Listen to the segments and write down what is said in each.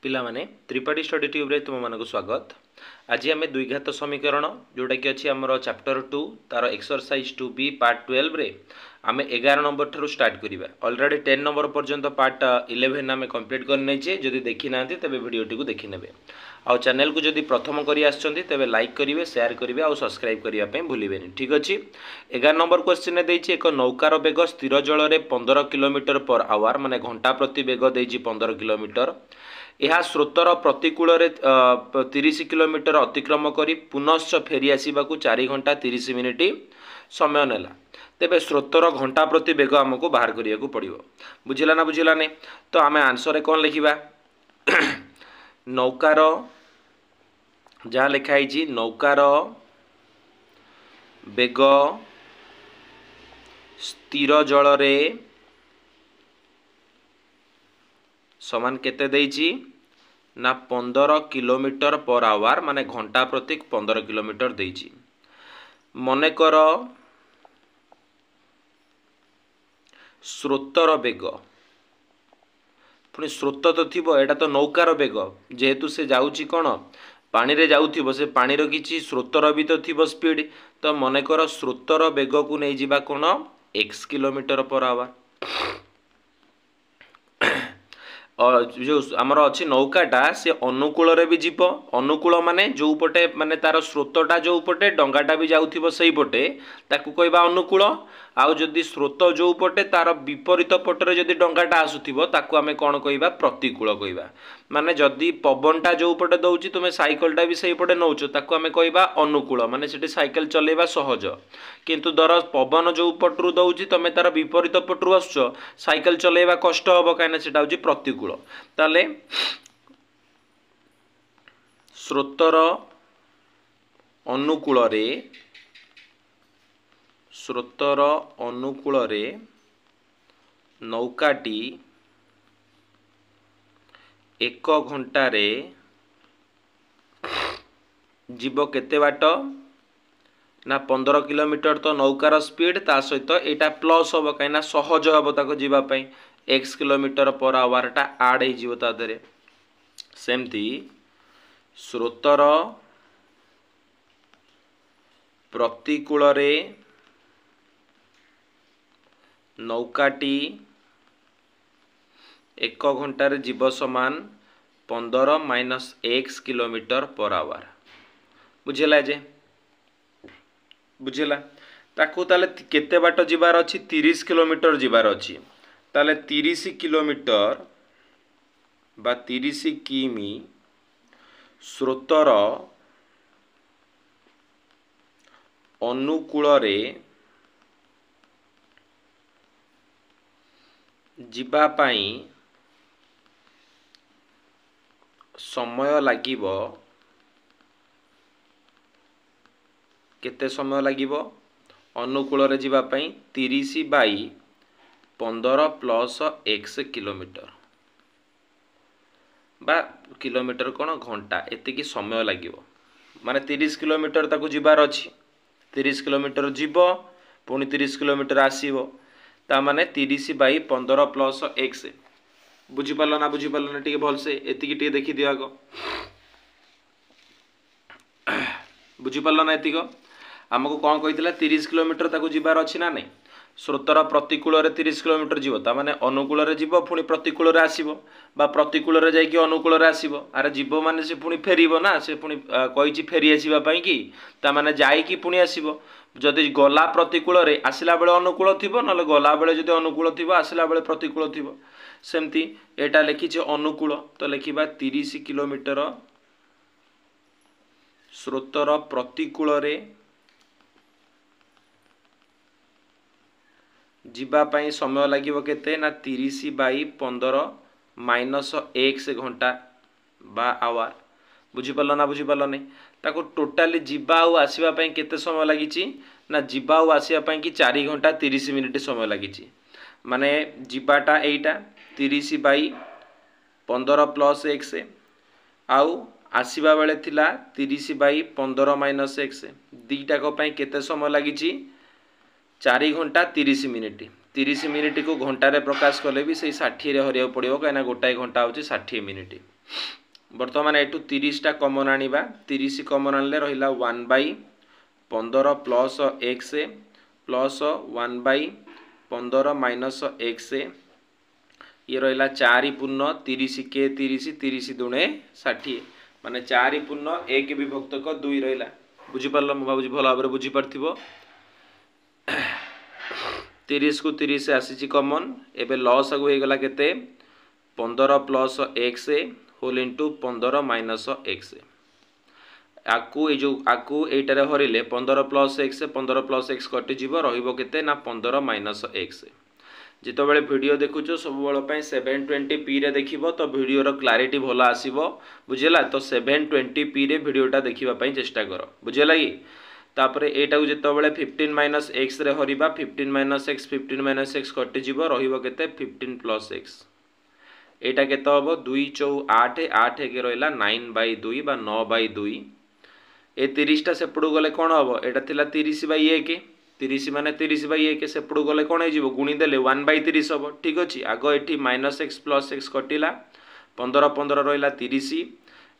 पिला माने Tripathi study tube रे तुम मानक स्वागत। आज आम द्विघात समीकरण जोटा कि अच्छी आमर चैप्टर 2 तार एक्सरसाइज 2B पार्ट 12 रे आम 11 नंबर ठार स्टार्ट करिबा। ऑलरेडी 10 नंबर पर्यंत पार्ट 11 आम कंप्लीट कर नैचे। जदि देखि नांती तबे वीडियोटी को देखि नेबे। आ चैनल को जदि प्रथम करी आछंती तबे लाइक करिवे, शेयर करिवे और सब्सक्राइब करिया पे भूलिबेनी। ठीक अछि। 11 नंबर क्वेश्चन ने देछि एक नौकार बेग स्थिर जल रे 15 किलोमीटर पर आवर माने घंटा प्रति बेग देछि 15 किलोमीटर। यह स्रोतर प्रतिकूल 30 किलोमीटर अतिक्रम करी पुनश्च फेरी आसवा 4 घंटा 30 मिनिट समय नेला। तेबे स्रोतर घंटा प्रति बेग आमको बाहर करिया को पड़िबो। बुझिला ना बुझिला ने? तो आमे आंसर रे कोन लिखिबा? नौकार जहाँ लिखाई छी नौकार बेग स्थिर जल रे समान केते देइछि ना 15 किलोमीटर पर आवर माने घंटा प्रति 15 किलोमीटर देइछि। मनेकर स्रोतर बेग पुणी स्रोत तो थिबो, एटा तो नौकार बेग जेहेतु से जाउछि कोन पानी रे जाउथिबो, से पानी रो किछि स्रोतर भी तो थिबो स्पीड। तो मनेकर स्रोतर बेग को नै जिबा कोन x किलोमीटर पर आवर। और जो आमर अच्छी नौकाटा से अनुकूल रे भी जीव। अनुकूल माने जो पटे माने तार स्रोतटा जो पटे डंगाटा भी जाउथिबो सही पटे ताकू कहबा अनुकूल। आउ जदि स्रोत जो पटे तार विपरीत पटरे जदि डंगाटा आसुथिबो ताकू आमे कोन कहबा प्रतिकूल कहबा। माने जदि पवनटा जो पटे दउची तुमे साइकलटा भी सही पटे नउचो ताकू आमे कहबा अनुकूल। माने सेठी साइकल चलेबा सहज। किंतु दर पवन जो पटरू दउची तमे तार विपरीत पटरू आसुचो साइकल चलेबा कष्ट हबो काइना सेटा होची प्रतिकूल। ताले स्रोतर अनुकूल रे नौकाटी 1 घंटा रे जीव केते बाट ना 15 किलोमीटर। तो नौकार स्पीड ता सहित एटा प्लस हम कहीं सहज हम ताको जीवा पई x किलोमीटर पर आवर टा आड हो जीवो ता देरे। सेमती स्रोतर प्रतिकूल रे नौकाटी 1 घंटा रे जीव समान 15 minus x kilometre per hour. बुझेला जे? बुझेला? ताकू ताले केते बाट जीवार अछि 30 किलोमीटर जीवार अछि। ताले 30 किलोमीटर बा 30 किमी स्रोतर अनुकूल रे जीवा पाई समय लागिबो केते समय लागिबो? अनुकूल रे जीवा पाई 30 बाई 15 प्लस x किलोमीटर बा किलोमीटर कोन घंटा एतिकी समय लागिबो। माने 30 किलोमीटर ताकू जीवार अछि। 30 किलोमीटर जीव पुणी 30 किलोमीटर आसीबो ता माने 30 बाई 15 प्लस x। बुझी पालो ना बुझी पालो ना? टिके भल से एतिकी टिके देखि दियो आगो। बुझी पालो ना? एतिको हमको कौन कही 30 किलोमीटर ताकू जीवार अच्छी ना नहीं। स्रोतर प्रतिकूल रे 30 किलोमीटर जीव ता माने अनुकूल रे जीव पुणी प्रतिकूल रे आसीबो बा प्रतिकूल रे जाई कि अनुकूल रे आसीबो। अरे जीव माने से पुणी फेरीबो ना, से पुणी कहिछि फेरी आसीबा पई कि ता माने जाई कि पुणी आसीबो। जदि गला प्रतिकूल रे आसिला बेले अनुकूल थिबो नले गला बेले जदि अनुकूल थिबो आसिला बेले प्रतिकूल थिबो। सेमती एटा लिखिछि अनुकूल तो लिखिबा 30 किलोमीटर स्रोतर प्रतिकूल रे जीवा पाई समय लागिबो केते ना 30 बाई 15 माइनस x घंटा बा आवर। बुझी पालो ना बुझी पालो नहीं? ताको टोटाली जीवा आउ आसीबा पाई केते समय लागिछि ना जीवा आउ आसीबा पाई कि 4 घंटा 30 मिनिट समय लागिछि। माने जीवाटा एइटा 30 बाई 15 प्लस x आउ आसीबा बेले थिला 30 बाई 15 माइनस x। दीटा को पाई केते समय लागिछि 4 घंटा 30 मिनिट। 30 मिनिट को घंटा रे प्रकाश कले भी से 60 रे हरिया पड़ो कहीं गोटाए घंटा हूँ 60 मिनिट। बर्तमान एटू 30टा कमन आनिबा 30 कमन आनले रहिला 1/15 plus x plus 1/15 minus x ये रहिला 4 पूर्ण 30 के 30 30 दुणे 60 माने 4 पूर्ण 1 विभक्तक 2 रहिला बुझी पारलो म बाबूजी भल भाबरे बुझी पारथिबो 30 को 30 से आसी कमन एबे लॉस आगु हे गला केते 15 plus x whole into 15 minus x आकु ए जो आकु एटारे हरिले 15 प्लस x 15 प्लस x कटि जीवो रहिबो केते ना 15 माइनस x जिते बेले वीडियो देखुचो सब बेल 720p रे देखिबो तो वीडियो रो क्लैरिटी भलो आसीबो बुझिला तो 720p रे वीडियोटा देखिबा पई चेष्टा करो बुझिला कि तापरे एटा को जिते बेले 15 माइनस x रे हरिबा 15 माइनस x कटि जीवो रहिबो केते 15 प्लस x एटा केते हबो 2 4 8 8 के रहिला 9/2 बा 9/2 ए 30 टा सेपडू गले कोन हबो एटा थिला 30/1 30 माने 30/1 सेपडू गले कोन हे जीवो गुणी देले 1/30 हबो ठीक अछि आगो एठी माइनस x प्लस x कटिला 15 15 रहिला 30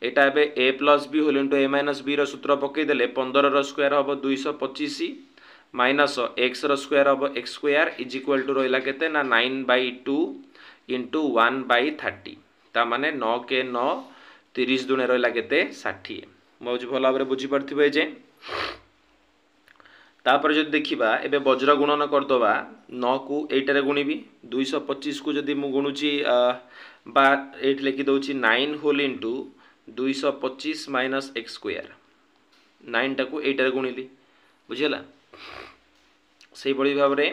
एटा एबे a plus b whole into a minus b रो सूत्र पकई देले 15 रो स्क्वायर हबो 225 माइनस x रो स्क्वायर हबो x square is equal to रहिला केते ना 9/2 इंटू 1/30 ता माने 9 के 9 30 दुने रहिला केते 60 मौज भल भाबरे बुझी पारथिबे जे तापर जदि देखिबा एबे वज्र गुणन करदबा 9 को 8 रे गुणीबी 225 को जदि मु गुणुची बा 8 लेखि दउची 9 whole into 225 minus x square 9 टा को 8 रे गुणिली बुझिला सेही बडी भाबरे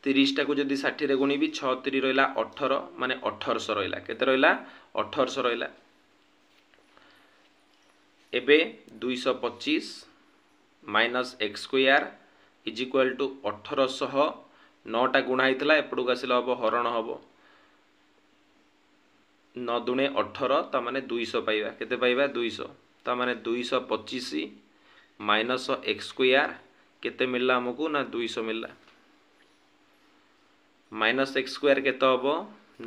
30 टा को जदि 60 रे गुणीबी 6 3 रहिला 18 माने 1800 रहिला केते रहिला 1800 रहिला एबे 225 minus x square is equal to 1800 9 टा गुणा हितला एपडू आसिला हबो हरण हबो 9 दुणे 18 ता माने 200 पाइबा केते पाइबा 200 ता माने 225 माइनस x स्क्वायर केते मिलला हमकु ना 200 मिलला माइनस x स्क्वायर केते हबो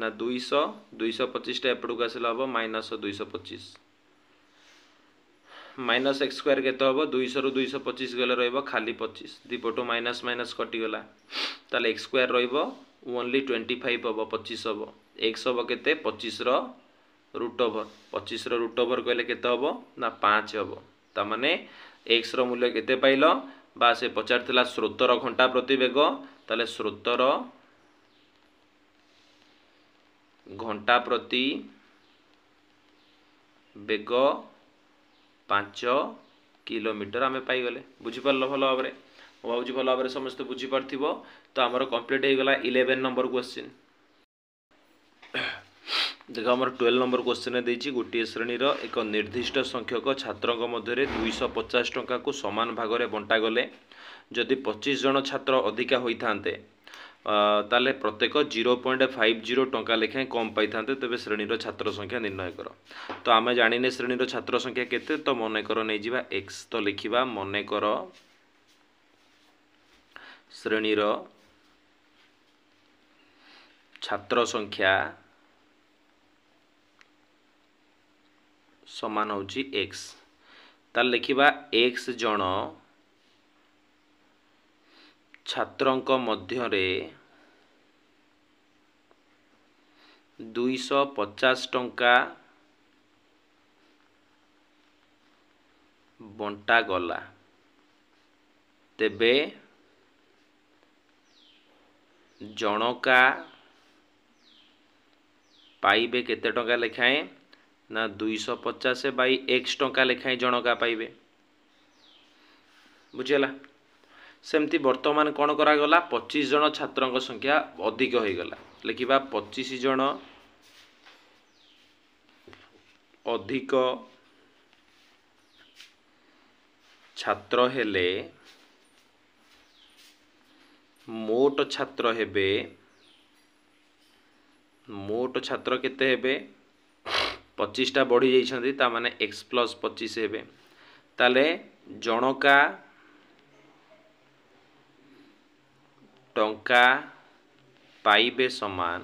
ना 200 225 टा एपडू आसिला हबो माइनस 225 माइनस x स्क्वायर केते हबो 200 रु 225 गले रहइबो खाली 25 दिपटो माइनस माइनस कटि गला ताले x स्क्वायर रहइबो ओनली 25 हबो 25 हबो x हबो केते 25 रो रूट ओवर 25 रो रूट ओवर कहले केते हबो ना 5 हबो ता माने x रो मूल्य केते पाइलो बा से पचारथिला स्रोतर घंटा प्रति वेग ताले स्रोतर घंटा प्रति वेग 5 किलोमीटर आमे पाई गले बुझी पारलो भलो भाबरे ओ बाबूजी भलो भाबरे समस्त बुझी पारथिबो तो हमर कंप्लीट हे गला 11 नंबर क्वेश्चन देखो हमर 12 नंबर क्वेश्चन देछि गोटी श्रेणी रो एक निर्दिष्ट संख्यक छात्रक मध्य 250 टंका को समान भाग रे बंटा गले जदि 25 जन छात्र अधिका होई थांते ताले प्रत्येक 0.50 टंका लेखा कम पाई थांते तबे श्रेणी रो छात्र संख्या निर्णय करो तो आमे जानिने श्रेणी रो छात्र संख्या केते तो मने करो नै जिबा x तो लिखिबा मने करो श्रेणी रो छात्र संख्या समान होची x ताल लिखिबा x जन छात्रंक मध्य रे 250 टंका बंटा गला तेबे जनका पाइबे केते टंका लेखाए ना 250 बाई x टंका लेखाए जनका पाइबे बुझिला सेमती वर्तमान कौन करा गला 25 जन छात्रंक संख्या अधिक हो गला लिखिबा 25 जन अधिक छात्र हेले मोट छात्र हेबे मोट छात्र केते हेबे 25 टा बढ़ी जाइछंती ता माने x प्लस 25 हेबे ताले जनका टंका पाइबे समान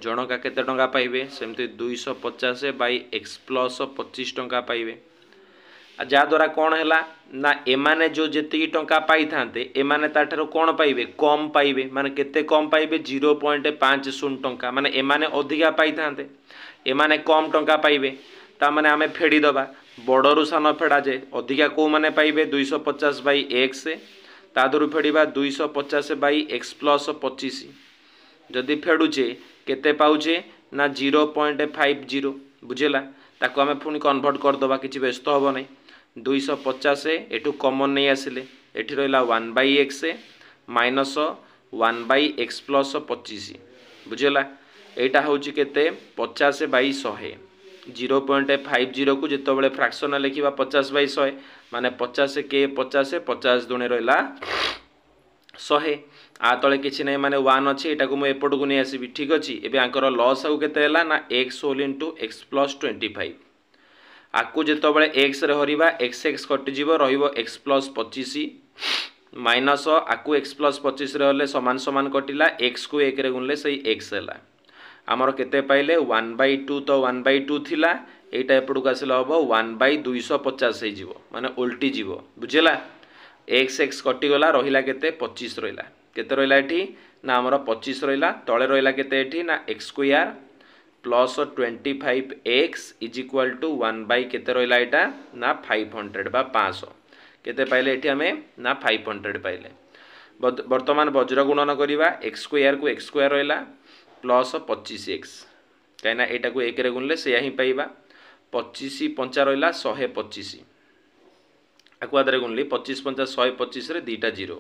जनका केते टंका पाइबे सेमती 250 बाई एक्स प्लस 25 टंका पाइबे जहाँद्वारा कौन है ना एमाने जो जी टंका पाई थांते एमाने ताठारो कौन पाइबे कम पाइबे माने केते कम पाइबे 0.50 टंका माने एमाने अधिका पाई थांते एमाने कम टंका पाइबे ता माने आमे फेड़ी दबा बड़रू सान फेड़ा जाए अधिका को माने पाइबे 250 बाई एक्स तादरू फेड़ा 250 बाई एक्स प्लस 25 जदि फेड़ुचे केते पाउचे ना 0.50 बुझेला ताको आमे पुणी कन्वर्ट करदबा किसी व्यस्त हम नहीं 250 एठू कॉमन नहीं आसिले एठी रहिला 1 by x minus 1 by x plus 25 बुझेला एटा होची केते 50 बाई 100 0.50 को जिते बड़े फ्रैक्शन लिखा 50 बाई 100 माने 50 के 50 50 दुणे रहा 100 आ तले किसी नहीं माने 1 अच्छे यहाँ को मुझे एपट को नहीं आसबि ठीक अच्छे एवं आंकर लस आउ के ना x whole into x plus 25 आपको जिते बड़े एक्स हरवा एक्स एक्स कटिज रक्स प्लस 25 माइनस आपको एक्स प्लस 25 रे सामान सामान कटिला एक्स को एक गुणले से एक्स है आमर केते पाइले 1/2 तो 1/2 थिला एटा एपट को आसिला हम 1/250 हो माने उल्टी जीव बुझेला एक्स एक्स कटिगला रहिला केते 25 रहिला केते रहिला एठी ना आमर 25 रहिला तळे रहिला केते एठी ना x square plus 25 x is equal to 1 by केते रहिला एटा ना 500 बा 500 केते पाइले एठी हमें ना 500 पाइले वर्तमान वज्र गुणन करिवा x स्क्वायर को x स्क्वायर रहिला प्लस 25x कहीं एटा को एक गुणले से ही पाइबा 25 पंचा रहा 125 आकुआदे गुणली 25 पंचा 125 रे दीटा जीरो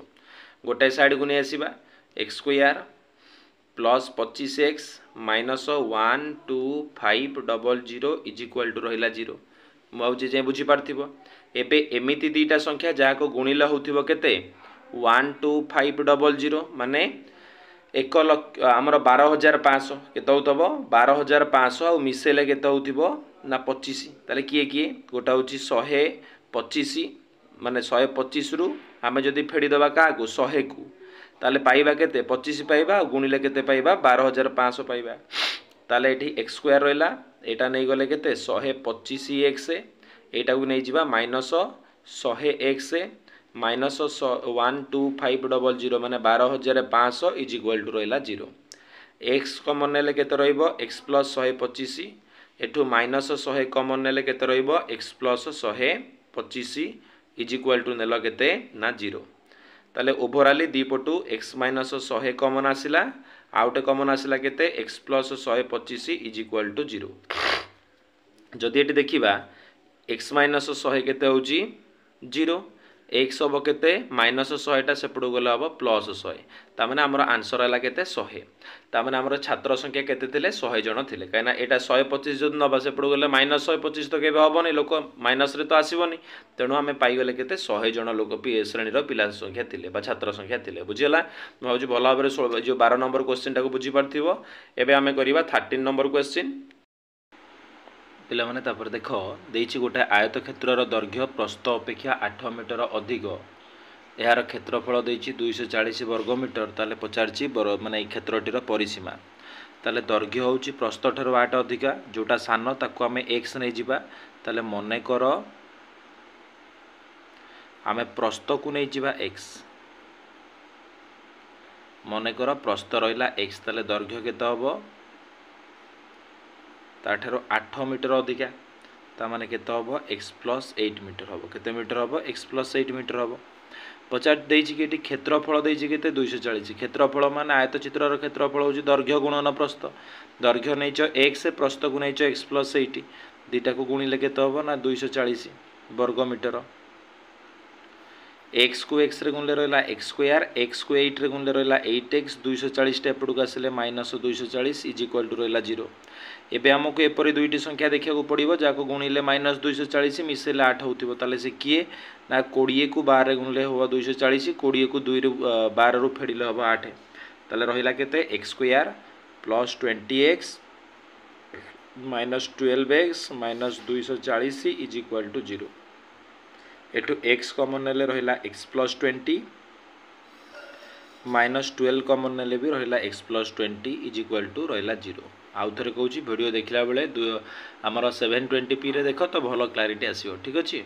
गोटाए साइड को नहीं आसवा x square plus 25x minus 1250 is equal to रहा 0 मुझे जाए बुझीपार एबे एमिति दीटा संख्या जहाँ को गुणिला होथिबो केते 12500 माने 1 लक्ष आमर 12,500 केते होतबो 12,500 आ मिसेले केते होथिबो ना 25 ताले किए किए गोटा होची 125 माने 125 रु आमे जदि फेड़ी दबा का 100 को ताले पाइबा केते 25 पाइबा गुणिले केते पाइबा 12,500 पाइबा ताले एठी x स्क्वायर रहला एटा नै गले केते 125x एटा को नै जिबा माइनस 100x माइनस 12500 माने 12,500 इज इक्वल टू रहा 0 x कॉमन नेले केते रहइबो x प्लस 125 एठू माइनस 100 कॉमन नेले केते रहइबो x plus 125 is equal to नेल केते ना 0 ताले ओवरऑल दीपटू x माइनस 100 कॉमन आसिला आउटे कॉमन आसिला केते x plus 125 is equal to 0 जदि एटी देखिबा x माइनस 100 केते होची 0 एक्स हम के माइनस 100 सेपट गले हम प्लस 100 ताने आमर आंसर है केते 100 ताने आमर छात्र संख्या केते थिले 100 जन थिले कहीं एटा 125 जो नवा सेपट गले माइनस 125 तो केबे हबनी लोक माइनस रे तो आसीबनी तेणु आम पाइगले केते 100 जन लोक श्रेणी पिला संख्या थिले बा छात्र संख्या थिले बुझीगला भाई भल भाव जो 12 नंबर क्वेश्चन टाको बुझी पारथिबो एबे आमे करिबा 13 नंबर क्वेश्चन पिला माने तापर देख देछि गोटे आयत क्षेत्रर दैर्घ्य प्रस्थ अपेक्षा 8 मीटर अधिक यार क्षेत्रफल देछि 240 वर्ग मीटर ताले पचारछि माने क्षेत्रटीर परिसीमा ताले दैर्घ्य होछि प्रस्थ ठारो 8 अधिका जोटा सान ताको आमे x नै जिबा ताले मने कर आमे प्रस्थ को नै जिबा x मने कर प्रस्थ रहिला x ताले दैर्घ्य केते हबो ताठारो 8 मीटर अधिका तामाने केते हबो x प्लस 8 मीटर हबो केते मीटर हबो x प्लस 8 मीटर हबो पचार देछि कि एटी क्षेत्रफल देछि केते 240 क्षेत्रफल माने आयत चित्रर क्षेत्रफल होछि दैर्घ्य गुणन प्रस्थ दैर्घ्य नैचो x प्रस्थ को नैचो x प्लस 8 दुईटा को गुणिले केते हबो ना 240 वर्ग मीटर x को x रे गुणले रहला x स्क्वायर x को 8 रे गुणले रहला 8x 240 टा एपडू आसिले माइनस 240 इज इक्वल टू रहला 0 एबे हमको एपरी दुईटी संख्या देखा पड़ो जहाँ गुणिले माइनस 240 मिसेले 8 होथिबो ताले से किए ना 20 को 12 गुणले हम 240 20 को 2 रु 12 रु फेडिले हम 8 ताले रहिला केते x square plus 20x minus 12x minus 240 is equal to 0 एठू x कॉमन नेले रहिला x प्लस 20 -12 कॉमन नेले भी रहिला x + 20 इज इक्वल टू रहिला 0। आउ थरे कहूँ वीडियो देखला बेले आमर 720p रे देख तो भल क्लारिटी आसीबो। ठीक अछि।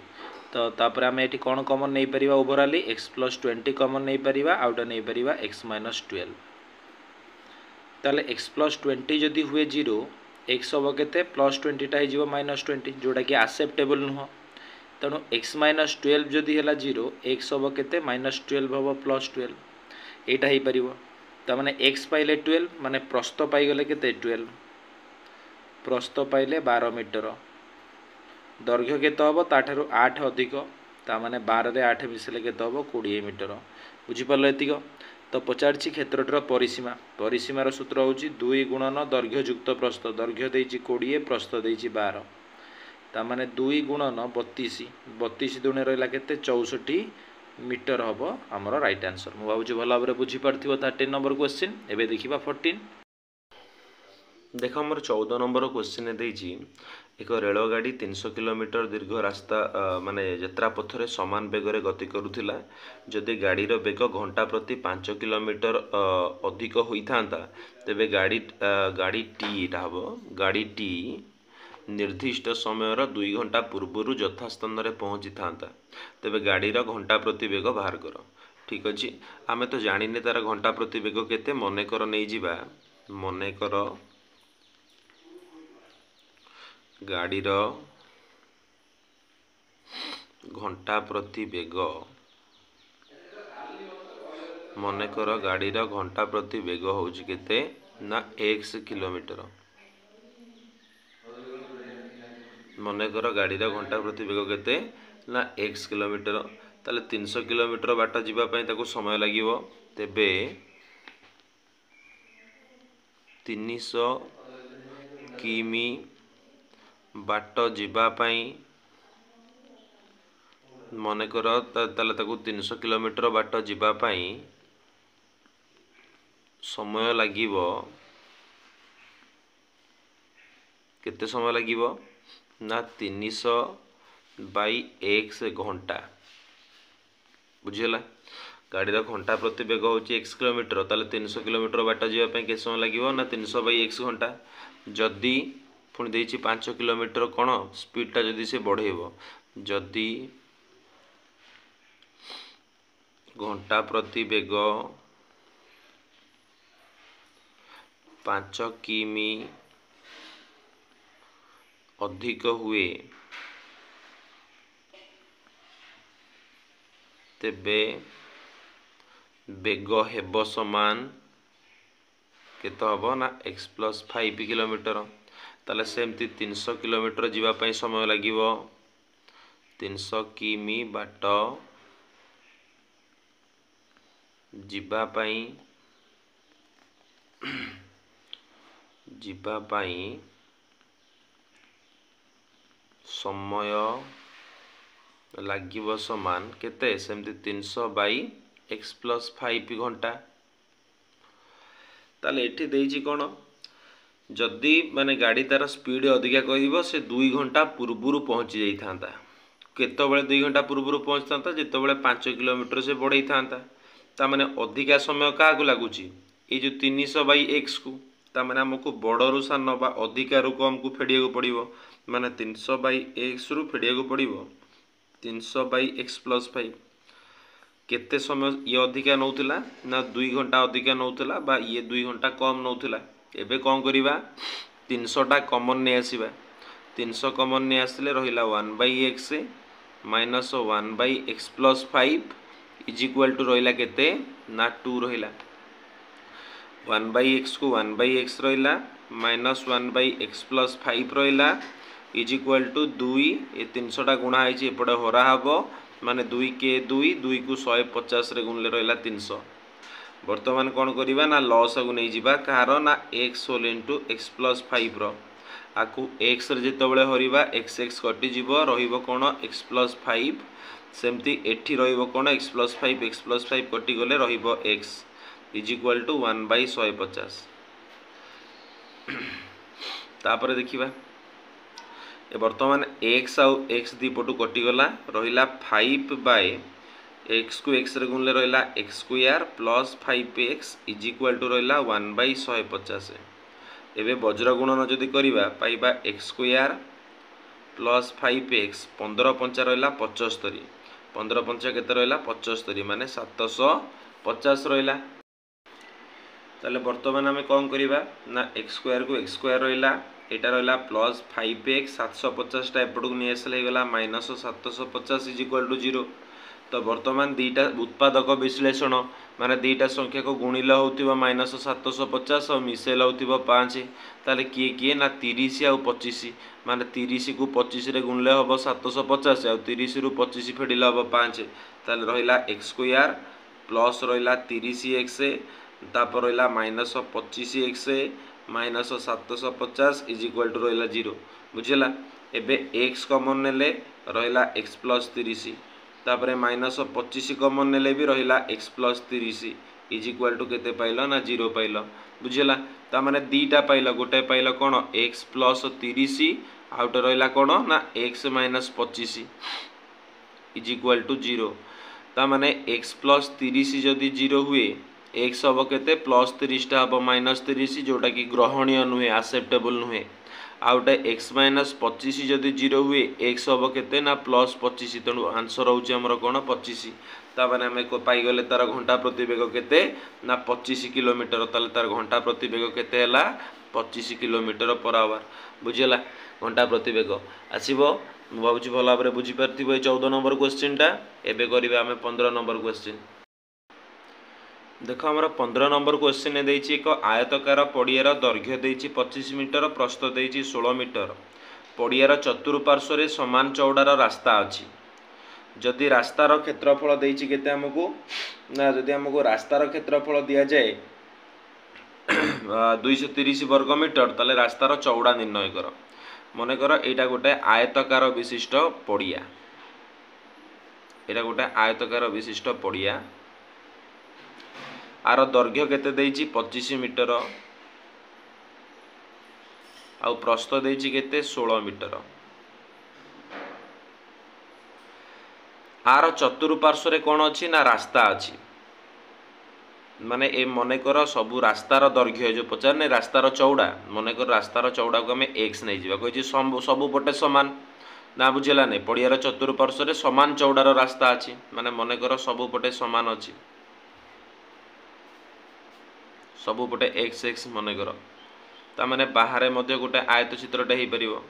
तो तापर आम ये कौन कमन नहीं परिवा ओवरऑली x + 20 कमन नहीं परिवा आउटा नहीं परिवा x - 12 ताले x + 20 जदि हुए 0 x हम केते +20 टा हो -20 जोटा कि एक्सेप्टेबल नुह तेणु x - 12 जदि है 0 x हम केते -12 हम +12 एटा ही परिवो तामाने x पाइले 12 माने प्रस्थ पाइगले केते 12 प्रस्थ पाइले 12 मीटर दैर्घ्य केते हम ताठारु 8 अधिक तामाने 12 रे 8 मिसले केते हम 20 मीटर बुझी पारलो एतिक। तो पचारछि क्षेत्रटर परिसीमा परिसीमार सूत्र होछि 2 गुणन दैर्घ्य युक्त प्रस्थ दैर्घ्य देछि 20 प्रस्थ देछि 12 तामाने 2 गुणन 32 32 दुणे रहिला केते 64 मीटर हम आमर राइट आंसर। मु भावुछि भल भाव बुझी पारथिबो 13 नंबर क्वेश्चन। एबे देखिबा 14 देख आमर 14 नंबर क्वेश्चन देछि एक रेलगाड़ी 300 किलोमीटर दीर्घ रास्ता माने यात्रा पथरे समान बेगरे गति करुथिला जदि गाड़ीर बेग घंटा प्रति 5 किलोमीटर अधिक होइथांता तेबे गाड़ी टी एटा हबो गाड़ी टी निर्दिष्ट समय 2 घंटा पूर्व यथास्थान रे पहुँची था तेबे गाड़ीर घंटा प्रति बेग बाहर कर। ठीक अच्छे आमे तो जानिने तार घंटा प्रति बेग केते मनेकर नहीं जिबा मनेकर गाड़ीर घंटा प्रति बेग मनेकर गाड़ीर घंटा प्रति बेग होउछि केते ना x किलोमीटर मनेकर गाड़ीर घंटा प्रति बेग केते ना x किलोमीटर ताले 300 किलोमीटर बाट जीवा पई ताको समय लागिवो तेबे 300 किमी बाट जीवा पई मनेकर ताले ताको 300 किलोमीटर बाट जीवा पई समय लागिवो केते समय लागिवो ना 300 बाई x घंटा बुझीला गाड़ीर घंटा प्रति बेग होची x किलोमीटर ताले 300 किलोमीटर बाट जीवा पई के समय लागिवो ना 300 बाई x घंटा जदी पुणी देछि 5 किलोमीटर कोन स्पीड टा जदी से बढ़ेबो जदी घंटा प्रति बेग 5 किमी अधिक हुए तेबे बेग हेब समान केते हबो ना x + 5 किलोमीटर ताले सेमती 300 किलोमीटर जीवा पई समय लागिवो 300 किमी बाट जीवा पई समय लागिवो समान केते सेमती 300 बाई x + 5 घंटा ताले एठी देइछि कोन जदि माने गाड़ी तार स्पीड अधिका कहिबो से 2 घंटा पूर्वरु पहुंची जाई थांता केतो बेले 2 घंटा पूर्वरु पहुंचतांता जेतो बेले 5 किलोमीटर से बढ़ई थांता ता माने अधिका समय का को लागुची ए जो 300 बाई x को ता माने हमको बड़रू सान बा अधिका रु कम को फेडिया को पड़िबो माने 300 बाई x रु फेडिया को पड़िबो 300 बाई x + 5 केते समय ये अधिका नौतिला ना 2 घंटा अधिका नौतिला बा ये 2 घंटा कम नौतिला एबे कोन करिबा 300 टा कॉमन ने आसीबा 300 कॉमन ने आसिले रहिला 1/x - 1/x + 5 is equal to रहिला केते ना 2 रहिला 1/x को 1/x रहिला -1/x + 5 रहिला इज इक्वल टू 2 ए 300 टा गुणा आइछि एपडे होरा हबो माने 2 के 2 2 को 150 रे गुणले रहिला 300 वर्तमान कोन करिबा ना लॉस को नै जिबा कार ना x होल इनटू x + 5 रो आकु x रे जेतो बेले हरिबा x कटि जिवो रहिबो कोन x + 5 सेमती एठी रहिबो कोन x + 5 कटि गले रहिबो x इज इक्वल टू 1/150 तापर देखिबा ए वर्तमान x आउ x दी पटु कटि गला रहिला 5 बाय एक्स को एक्स रे गुणले रहा x square plus 5x is equal to रहा 1/150। एवं वज्र गुणन जदि करवा पाइबा एक्स स्क्वायर प्लस 5x 15 पंचा रहा 75, 15 पंचा केते रहा 75 माने 750 रहा। ताले बर्तमान आम कौन करवा ना एक्स स्क्वायर को एक्स स्क्वायर रहा यहाँ रहा प्लस 5x 750 एपट को नहीं आसला माइनस 750 इज इक्वाल टू 0। तो बर्तमान दीटा उत्पादक विश्लेषण माने दीटा संख्या को गुणिले होतिबो माइनस 750 और मिसेल होतिबो 5। ताले किए किए ना 30 आ 25 माने 30 को 25 रे गुणिले होबो 750 आ 30 रु 25 फेडिले होबो 5। ताले रहिला x स्क्वायर प्लस रहिला 30x तापर रहिला minus 25x minus 750 is equal to रहिला 0 बुझिला। एबे x कॉमन नेले रहिला x प्लस 30 तापरे माइनस 25 कॉमन नेले भी रहिला x plus 30 is equal to केते पाइलो ना 0 पाइलो बुझिला। ता माने दीटा पाइलो गोटे पाइलो कोन x प्लस 30 आउट रहिला कोन ना x minus 25 is equal to 0। ता माने x प्लस 30 जदि 0 हुए x हम केते प्लस 30 टा हम माइनस 30 जोटा कि ग्रहणीय नुहे एक्सेप्टेबल नुहे। आउटे x माइनस 25 जदि 0 हुए x हम केते ना प्लस 25 तेणु आंसर होउची हमर कोन 25। ता माने हमें को पाई गले तार घंटा प्रति बेग केते ना 25 किलोमीटर। ताले तार घंटा प्रति बेग केते हला 25 किलोमीटर पर आवर बुझिला। घंटा प्रति बेग आसीबो भावुची भल भाव में बुझी पार्थिबो 14 नंबर क्वेश्चन टा। एबे करिबा हमें 15 नंबर क्वेश्चन। देख आमर 15 नंबर क्वेश्चन देछि एक आयतकार पड़ियार दैर्घ्य देछि 25 मीटर प्रस्थ देछि 16 मीटर। पड़ियार चतुर्पार्श्व रे समान चौड़ार रास्ता अछि। जदि रास्तार क्षेत्रफल देछि केते हमकु ना जदि हमकु रास्तार क्षेत्रफल दिया जाए 230 वर्ग मीटर ताले रास्तार चौड़ा निर्णय कर। मन कर एटा गोटे आयतकार विशिष्ट पड़िया, एटा गोटे आयतकार विशिष्ट पड़िया। आर दैर्घ्य केते देछि 25 मीटर आउ प्रस्थ देछि केते 16 मीटर। आर चतुर्पार्श्व रे कोन अछि ना रास्ता अछि। माने ए मने कर सबु रास्तार दैर्घ्य जो पचारने रास्तार चौड़ा मने कर रास्तार चौड़ा को हमें x नहीं जिबा कहि सबु पटे समान ना बुझिला नै। पड़ियार चतुर्पार्श्व रे समान चौड़ार रास्ता अछि माने मने कर सबु पटे समान अछि सबु पटे x x मने कर ता माने बाहर मध्य गोटे आयत चित्रटे हे परिबो।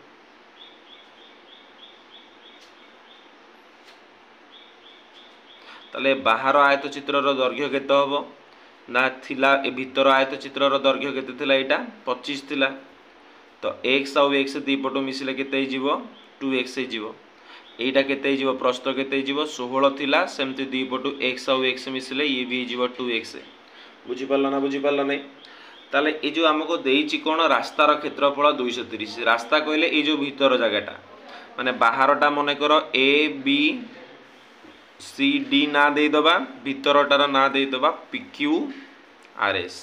ताले बाहर आयत चित्रर दैर्घ्य केते हबो ना थिला ए भीतर आयत चित्रर दैर्घ्य केते थिला एटा 25 थिला। तो x आउ x दी पटो मिसिले केते हे जिवो 2x हे जिवो। एटा केते हे जिवो प्रस्थ केते हे जिवो 16 थिला सेमति दी पटो x आउ x मिसिले ये भी जिवो 2x। बुझी पारलो ना बुझी पारलो नै। ताले ए जो हमको देइछि कोन रास्तार क्षेत्रफल 230। रास्ता कहले ए जो भीतर जगहटा माने बाहरटा मने करो a b c d ना दे दबा भीतरटार ना दे दबा p q r s।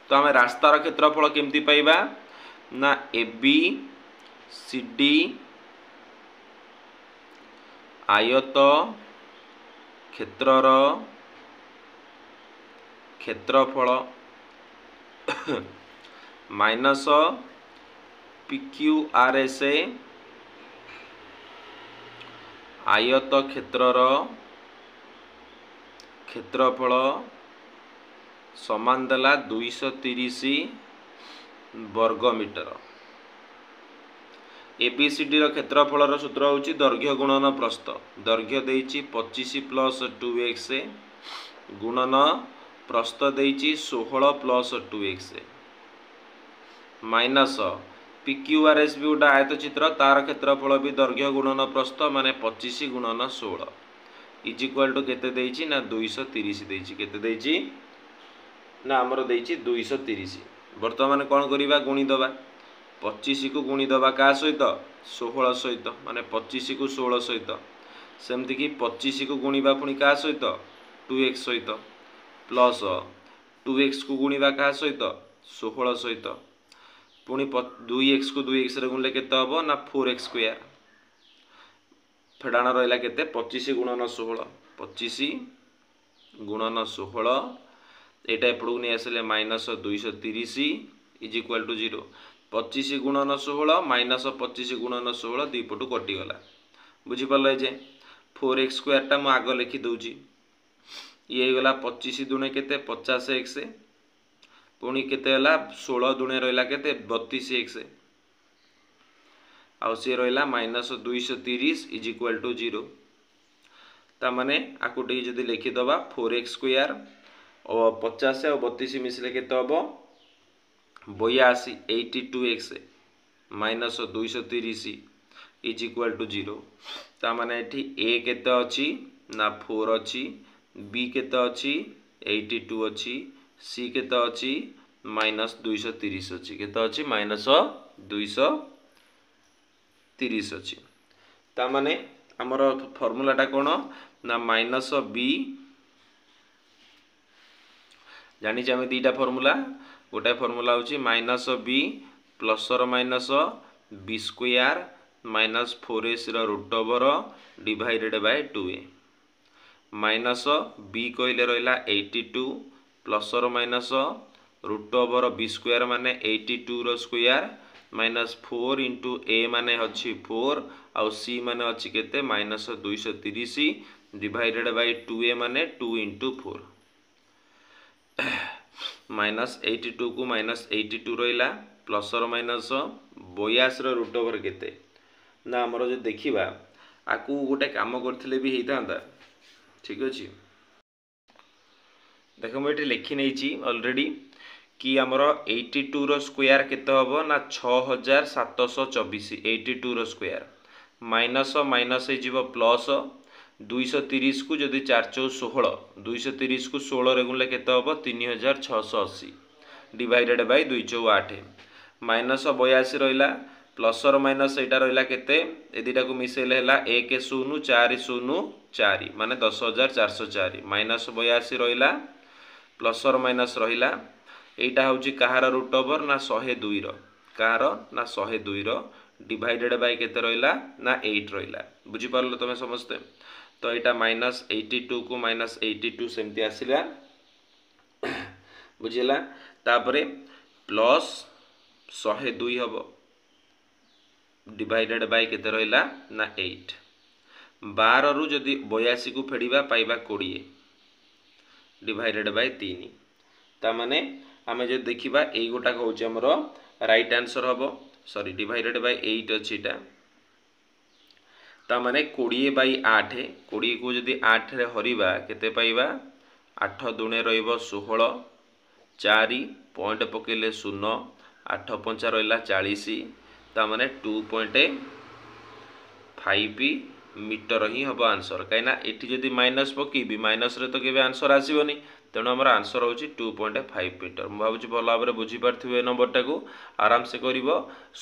तो हमें रास्तार क्षेत्रफल केमती पाइबा ना a b c d आयत क्षेत्रर क्षेत्रफल minus p q r s आयत क्षेत्रर क्षेत्रफल समान देला 230 वर्ग मीटर। एबीसीडी रो क्षेत्रफल सूत्र होची दैर्घ्य गुणन प्रस्थ। दैर्घ्य देइछि 25 प्लस 2x गुणन प्रस्थ देइछि 16 प्लस 2x माइनस PQRS भी गोटे आयत चित्र तार क्षेत्रफल भी दैर्घ्य गुणन प्रस्थ माने 25 गुणन 16 इज इक्वल टू केते देइछि ना 230 देइछि। केते देइछि ना हमर देइछि 230। वर्तमान कोन करिबा गुणी दबा 25 को गुणी दबा का सहित 16 सहित माने 25 को 16 सहित सेमति कि 25 को गुणीबा पुनी का सहित 2x सहित प्लस 2x को गुणीबा का सहित 16 सहित पुणी 2x को 2x रे गुणले केते हबो ना 4x स्क्वायर फेडाण रहा के 25 गुणन 16 25 गुणन 16 यहाँ एपड़ू नहीं आसिले -230 इज इक्वाल टू 0 25 गुणन 16 -25 गुणन 16 दुई पटू कटिगला बुझीपार जे 4x² टा आग लिखिदे ये गला 25 दुणे के 50x पुणी के 16 दुणे रहा के 32x आउ सी रहा -230 इज इक्वाल टू 0 ताने आपको जदि लिखिदबा 4x² और 50 और 32 मिसले के हम 82 82x -230 इज इक्वाल टू 0 ताने ए केते अच्छी ना 4 अच्छी बी केते अच्छी 82 अच्छी सी केते अच्छी -230 अच्छी केते अच्छी -230 अच्छी ताने हमर फॉर्मूलाटा कौन ना -b जानी आम दीटा फॉर्मूला गोटाए फॉर्मूला होची -b ± b² -4s divided by 2a -b कहले रहा 82 ± √b² माने 82 रो स्क्वायर -4 इंटू a माने अच्छी 4 आउ c माने अच्छी केते -230 डिवाइडेड बाय 2a माने 2 इंटू 4 -82 को -82 रहा ± 82 केते ना आमर जो देखा आपको गोटे कम करते भी होता ठीक अच्छे देख मुझे लिखी नहीं ऑलरेडी कि आमर 82 रो स्क्वायर केते हम ना 6724 82 रो स्क्वायर माइनस माइनस हो प्लस 230 को जदि 4 × 16 230 को 16 रे गुणले केते हम 3680 डिवाइडेड बाय 2 × 8 -82 रहा प्लस और माइनस यहाँ रहा केते ए दुटा को मिसेले है 1 0 4 0 4 माने 10404 -82 रहा प्लस और माइनस रहा यहाँ हूँ कहार रूट ओवर ना 102 कहार ना 102 डिवाइडेड बाय केते रहा ना 8 रहा बुझीपार तुम समस्ते तो यहाँ -82 को -82 सेमती आसला बुझीला तापरे प्लस 102 हम डिवाइडेड बाय केते रहा ना 8 12 रु जदि 82 को फेड़ा पाइबा 20 डिवाइडेड बाय 3 तामाने आमे जो देखिबा एई गोटाक होची हमरो राइट आंसर हबो सॉरी डिवाइडेड बाय 8 अछि ता तामाने 20 बाय 8 20 को जदि 8 रे हरिबा केते पाइबा 8 दुणे रहइबो 16 4 पॉइंट पकेले 0 8 5 रहिला 40 तामाने 2.5 मीटर ही हम आंसर कहीं ये जदि माइनस पकेबी माइनस रे तो केबे आंसर आसबनी तेणु आम आंसर हो 2.5 मीटर मुझे भावी भल भाव में बुझीपारे नंबरटा को आराम से कर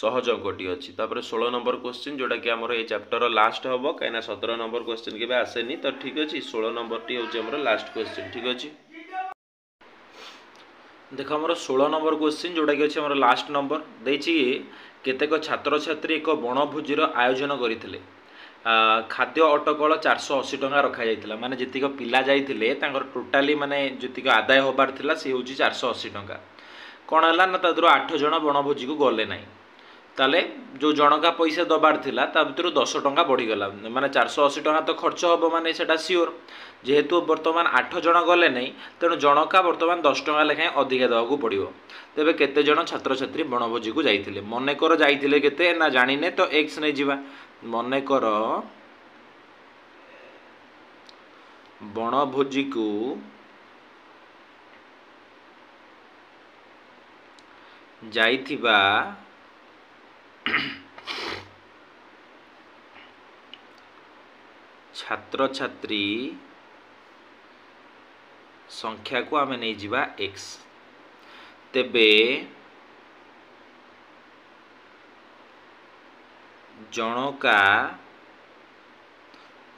सहज अंकटी अच्छी 16 नंबर क्वेश्चन जोटा कि आम ये चैप्टर लास्ट हम कहीं 17 नंबर क्वेश्चन के आसेनी तो ठीक अच्छे 16 नंबर टी हूँ लास्ट क्वेश्चन ठीक अच्छे देख आमर 16 नंबर क्वेश्चन जोटा कि अच्छे आम लास्ट नंबर देती केतेक छात्र छात्री एक बणभोजीर आयोजन करते खाद्य अटकल 480 टंका रखा जाइथिला माने जतिक पिला जाइथिले तांकर टोटाली माने जतिक आदाय होबार थिला से होची 480 टंका कोन हला ना तादरो 8 जण बणभोजी को गले नाही ताले जो जनका पैसा दबार थिला ता भितर 10 टंका बढ़ी गला माने 480 टंका तो खर्च होबो माने सेटा सियोर जेहेतु वर्तमान 8 जण गले नाही तेणु जनका वर्तमान 10 टंका लेखाएं अधिका देवाकू पड़िबो तेबे केते जण छात्र छात्री बणभोजी को जाइथिले मनेकर जाइथिले केते ना जानिने तो x नै जिबा मनेकर बणभोजी को जाइथिबा छात्र छात्री संख्या को आमे नहीं जिबा x तेबे जनका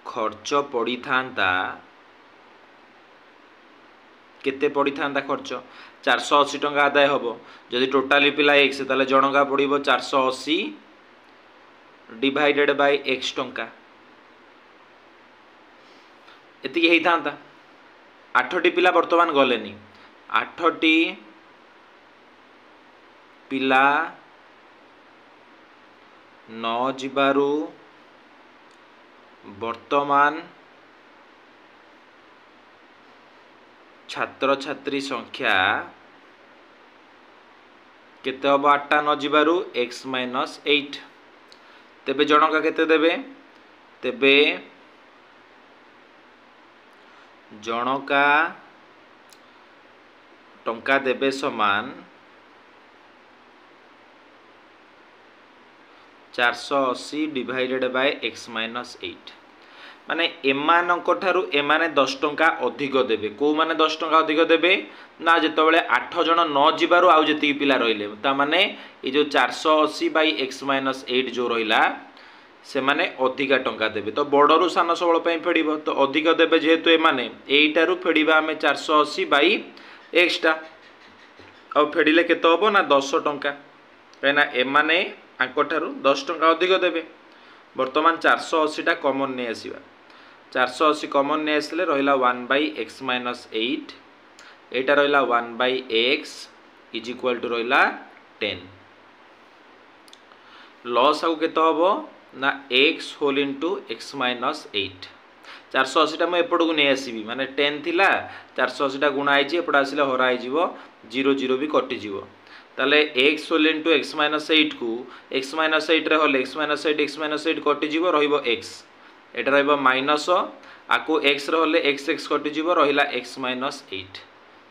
खर्च पड़ी थांता केते पड़ी थांता खर्च 480 टंका आदाय हम जदि टोटाली पिला x ताले जनका पड़िबो 480 डिवाइडेड बाय x टंका एतिकी होता 8टी पिला बर्तमान गलेनी 8टी पिला न जिबारु वर्तमान छात्र छात्री संख्या केते हम 8टा न जिबारु x - 8 तेबे जनका केते देबे तेबे जनका टंका देबे समान 480 डिवाइडेड बाय x - 8 माने एमानक ठारू एमाने 10 टंका अधिक देबे को माने 10 टंका अधिक देबे ना जेतबेले 8 जन न जिबारु आउ जेति पिला रहिले ता माने ए जो 480 बाय x - 8 जो रहिला से माने अधिक टंका देबे तो बड़रू सान सबल पई फेडिबो तो अधिक देबे जेहेतु एमाने एइटारू फेडिबा हमें 480 बाय x टा आ फेडिले केते होबो ना 10 टंका कहना एमाने आंको ठारू 10 टंका अधिक देबे वर्तमान 480 टा कॉमन ने आसीबा 480 कॉमन ने आसले रहिला 1 बाय x - 8 एटा रहिला 1 by x is equal to रहिला 10 लॉस आउ केते होबो ना x होल इनटू x - 8 480 टा मैं एपड़ को नहीं आसीबी माने 10 थिला 480 टा गुणा आइजी एपड़ आसिले हरा आइजिवो 0 0 भी कटि जिवो ताले x होल इनटू x - 8 को x - 8 रे होल x - 8 x - 8 कटि जिवो रहिबो x एटा रहिबो माइनस आको x रे होले x x कटि जिवो रहिला x - 8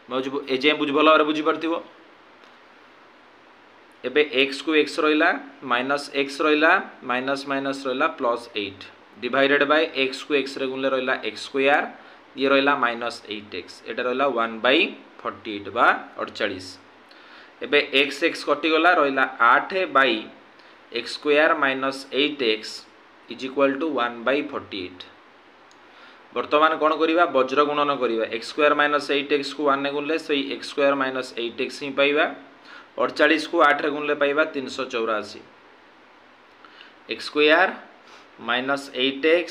मजबु एजे बुझ भलो रे बुझि परथिबो एबे x को x रहिला माइनस x रहिला माइनस माइनस रहिला प्लस 8 डिवाइडेड बाय x को x रे गुणले रहिला x स्क्वायर ये रहिला माइनस 8x एटा रहिला 1 बाय 48 बा 48 एबे x x कटि गला रहिला 8 by x square minus 8x is equal to 1 by 48 वर्तमान कोन करिवा वज्र गुणन करिवा x स्क्वायर माइनस 8x को 1 ने गुणले सही x स्क्वायर माइनस 8x ही पाइबा 48 को 8 रे गुणले पाइबा 384 x square minus 8x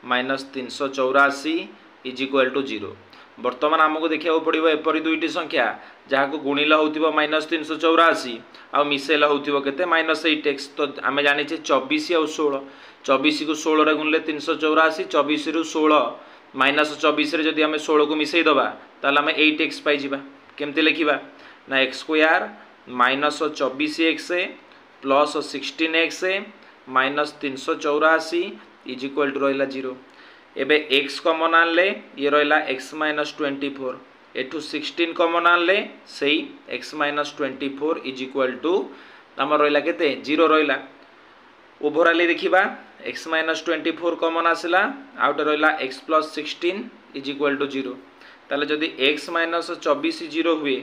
minus 384 is equal to 0 वर्तमान आमको देखा पड़ो एपरी दुईटी संख्या जहाँ को गुणिला होतिबो माइनस 384 आ मिसेला होतिबो केते माइनस 8x तो आमे जानिचे 24 आ 16 24 को 16 रे गुणले 384 24 रु 16 माइनस 24 रे जदि आमे 16 को मिसई दबा ताले आमे 8x पाई जिबा केमते लिखिबा ना x square minus 24x plus 16x minus 384 is equal to रहिला 0 एबे x कॉमन आनले ये रहिला x माइनस 24 एठू 16 कॉमन आनले सेही x minus 24 is equal to हमर रहिला केते 0 रहिला ओवरऑल देखिबा x माइनस 24 कॉमन आसिला आउट रहिला x plus 16 is equal to 0 ताले जदि x माइनस 24 0 हुए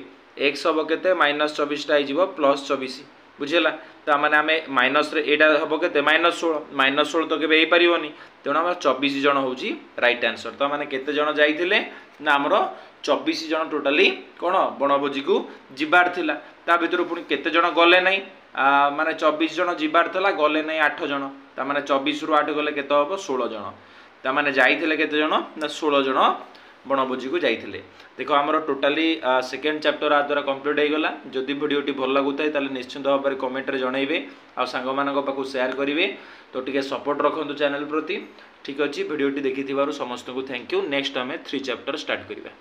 x हबो केते माइनस 24 टा आइजिवो प्लस 24 बुझेला तो माने आमे माइनस रे एटा हबो केते माइनस 16 तो केबे हे परिबोनी तेणु आम 24 जन हूँ राइट आंसर तो मैंने केते जन जाइथिले ना आमर 24 जन टोटाली कौन बनभोजी को जिबार थिला ता भितर पुणी केते जन गले नहीं माने 24 जन जिबार थिला गले नहीं 8 जन ता माने 24 रु 8 गले केते हबो 16 जन ता माने जाइथिले केते जन ना 16 जन बनभोजी को जाइथिले देखो आमर टोटाली सेकेंड चैप्टर आ द्वारा कंप्लीट हो गला जदि वीडियोटी भल लगुताय ताले निश्चित भाव में कमेंट रे जनइबे आ सांग मानक पाखु शेयर करिवे तो टिके सपोर्ट रखंतु चैनल प्रति ठीक अछि वीडियोटी देखि थिबारु समस्त को थैंक यू नेक्स्ट हमें 3 चैप्टर स्टार्ट करिबा।